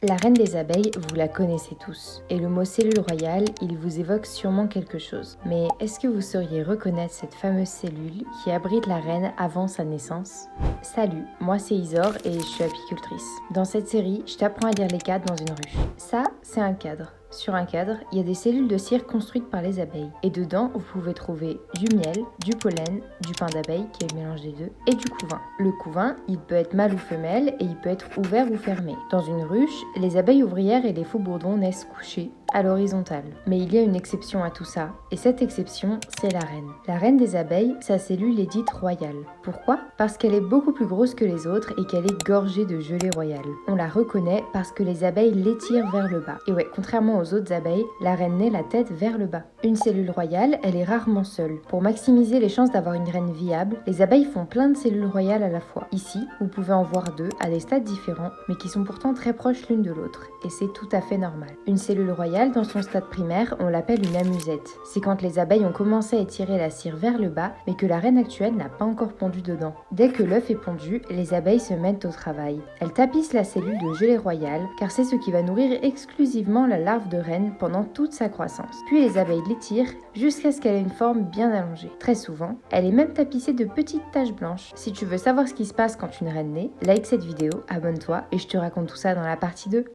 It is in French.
La reine des abeilles, vous la connaissez tous. Et le mot cellule royale, il vous évoque sûrement quelque chose. Mais est-ce que vous sauriez reconnaître cette fameuse cellule qui abrite la reine avant sa naissance? Salut, moi c'est Isor et je suis apicultrice. Dans cette série, je t'apprends à lire les cadres dans une ruche. Ça, c'est un cadre. Sur un cadre, il y a des cellules de cire construites par les abeilles. Et dedans, vous pouvez trouver du miel, du pollen, du pain d'abeille, qui est le mélange des deux, et du couvain. Le couvain, il peut être mâle ou femelle et il peut être ouvert ou fermé. Dans une ruche, les abeilles ouvrières et les faux bourdons naissent couchés, à l'horizontale. Mais il y a une exception à tout ça, et cette exception, c'est la reine. La reine des abeilles, sa cellule est dite royale. Pourquoi? Parce qu'elle est beaucoup plus grosse que les autres et qu'elle est gorgée de gelée royale. On la reconnaît parce que les abeilles l'étirent vers le bas. Et ouais, contrairement aux autres abeilles, la reine naît la tête vers le bas. Une cellule royale, elle est rarement seule. Pour maximiser les chances d'avoir une reine viable, les abeilles font plein de cellules royales à la fois. Ici, vous pouvez en voir deux, à des stades différents, mais qui sont pourtant très proches l'une de l'autre. Et c'est tout à fait normal. Une cellule royale, dans son stade primaire, on l'appelle une amusette. C'est quand les abeilles ont commencé à étirer la cire vers le bas, mais que la reine actuelle n'a pas encore pondu dedans. Dès que l'œuf est pondu, les abeilles se mettent au travail. Elles tapissent la cellule de gelée royale, car c'est ce qui va nourrir exclusivement la larve de reine pendant toute sa croissance. Puis les abeilles l'étirent jusqu'à ce qu'elle ait une forme bien allongée. Très souvent, elle est même tapissée de petites taches blanches. Si tu veux savoir ce qui se passe quand une reine naît, like cette vidéo, abonne-toi et je te raconte tout ça dans la partie 2.